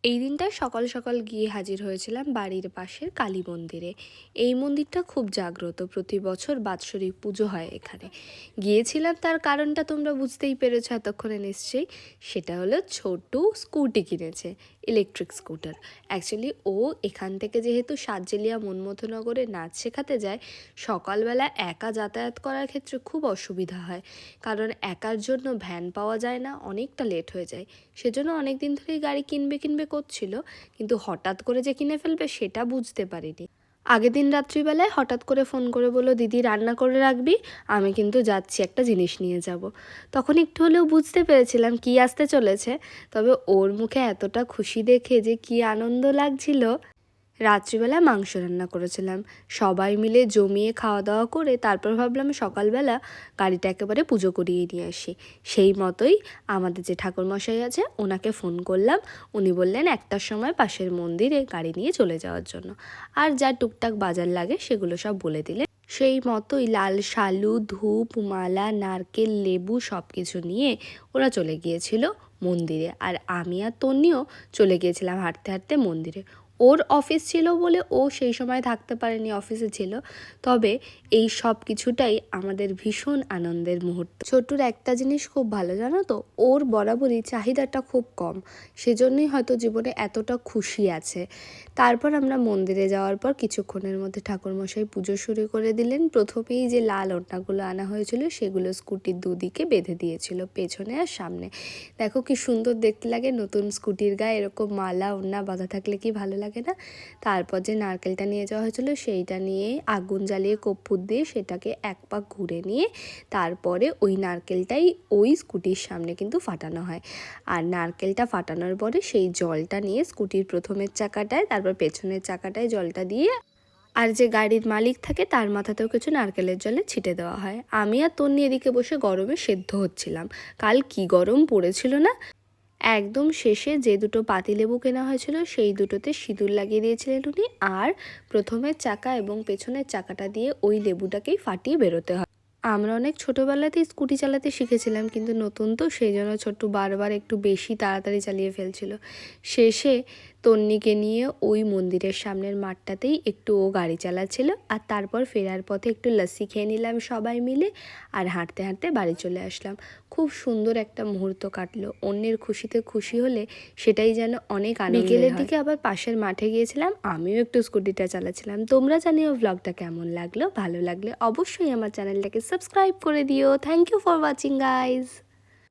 এই দিনটায় সকাল সকাল গিয়ে হাজির হয়েছিলাম বাড়ির পাশের কালী মন্দিরে। এই মন্দিরটা খুব জাগ্রত, প্রতি বছর বাৎসরিক পুজো হয় এখানে। গিয়েছিলাম, তার কারণটা তোমরা বুঝতেই পেরেছো এতক্ষণে নিশ্চয়ই। সেটা হলো ছোট্ট স্কুটি কিনেছে, ইলেকট্রিক স্কুটার। অ্যাকচুয়ালি ও এখান থেকে যেহেতু সাতজেলিয়া মনমথনগরে নাচ শেখাতে যায়, সকালবেলা একা যাতায়াত করার ক্ষেত্রে খুব অসুবিধা হয়, কারণ একার জন্য ভ্যান পাওয়া যায় না, অনেকটা লেট হয়ে যায়। সেজন্য অনেক দিন ধরেই গাড়ি কিনবে করছিল, কিন্তু হঠাৎ করে যে কিনে ফেলবে সেটা বুঝতে পারিনি। আগের দিন রাত্রিবেলায় হঠাৎ করে ফোন করে বলল, দিদি রান্না করে রাখবি, আমি কিন্তু যাচ্ছি, একটা জিনিস নিয়ে যাব। তখন একটু হলেও বুঝতে পেরেছিলাম কি আসতে চলেছে, তবে ওর মুখে এতটা খুশি দেখে যে কি আনন্দ লাগছিল। রাত্রিবেলা মাংস রান্না করেছিলাম, সবাই মিলে জমিয়ে খাওয়া দাওয়া করে তারপর ভাবলাম সকালবেলা গাড়িটা একেবারে পুজো করিয়ে নিয়ে আসি। সেই মতোই আমাদের যে ঠাকুরমশাই আছে ওনাকে ফোন করলাম। উনি বললেন 1টার সময় পাশের মন্দিরে গাড়ি নিয়ে চলে যাওয়ার জন্য, আর যা টুকটাক বাজার লাগে সেগুলো সব বলে দিলেন। সেই মতোই লাল শালু, ধূপ, মালা, নারকেল, লেবু সব কিছু নিয়ে ওরা চলে গিয়েছিল মন্দিরে, আর আমি আর তন্নিও চলে গিয়েছিলাম হাঁটতে হাঁটতে মন্দিরে। ওর অফিস ছিল বলে ও সেই সময় থাকতে পারেনি, অফিসে ছিল। তবে এই সব কিছুটাই আমাদের ভীষণ আনন্দের মুহূর্ত। ছোট্টুর একটা জিনিস খুব ভালো, জানো তো, ওর বরাবরই চাহিদাটা খুব কম, সেজন্যই হয়তো জীবনে এতটা খুশি আছে। তারপর আমরা মন্দিরে যাওয়ার পর কিছুক্ষণের মধ্যে ঠাকুরমশাই পুজো শুরু করে দিলেন। প্রথমেই যে লাল ওড়নাগুলো আনা হয়েছিল সেগুলো স্কুটির দুদিকে বেঁধে দিয়েছিল, পেছনে আর সামনে। দেখো কি সুন্দর দেখতে লাগে, নতুন স্কুটির গায়ে এরকম মালা ওড়না বাঁধা থাকলে কি ভালো লাগে না। তারপর যে নারকেলটা নিয়ে যাওয়া হয়েছিল সেইটা নিয়ে আগুন জ্বালিয়ে কর্পূর দিয়ে সেটাকে এক পাক ঘুরে নিয়ে তারপরে ওই নারকেলটাই ওই স্কুটির সামনে কিন্তু ফাটানো হয়। আর নারকেলটা ফাটানোর পরে সেই জলটা নিয়ে স্কুটির প্রথমের চাকাটায়, তারপর পেছনের চাকাটায় জলটা দিয়ে, আর যে গাড়ির মালিক থাকে তার মাথাতেও কিছু নারকেলের জলে ছিটে দেওয়া হয়। আমি আর তন্নি এদিকে বসে গরমে সেদ্ধ হচ্ছিলাম। কাল কি গরম পড়েছিল না। একদম শেষে যে দুটো পাতিলেবু কেনা হয়েছিল সেই দুটোতে সিঁদুর লাগিয়ে দিয়েছিলেন উনি, আর প্রথমের চাকা এবং পেছনের চাকাটা দিয়ে ওই লেবুটাকেই ফাটিয়ে বেরোতে হয়। আমরা অনেক ছোটোবেলাতেই স্কুটি চালাতে শিখেছিলাম, কিন্তু নতুন তো, সেই জন্য ছোট্টু বারবার একটু বেশি তাড়াতাড়ি চালিয়ে ফেলছিল। শেষে তন্নিকে নিয়ে ওই মন্দিরের সামনের মাঠটাতেই একটু ও গাড়ি চালাচ্ছিল, আর তারপর ফেরার পথে একটু লস্যি খেয়ে নিলাম সবাই মিলে, আর হাঁটতে হাঁটতে বাড়ি চলে আসলাম। খুব সুন্দর একটা মুহূর্ত কাটলো। অন্যের খুশিতে খুশি হলে সেটাই যেন অনেক আনন্দ। বিকেলের দিকে আবার পাশের মাঠে গিয়েছিলাম, আমিও একটু স্কুটিটা চালাচ্ছিলাম। তোমরা জানিও ব্লগটা কেমন লাগলো, ভালো লাগলে অবশ্যই আমার চ্যানেলটাকে সাবস্ক্রাইব করে দিও। Thank you for watching guys.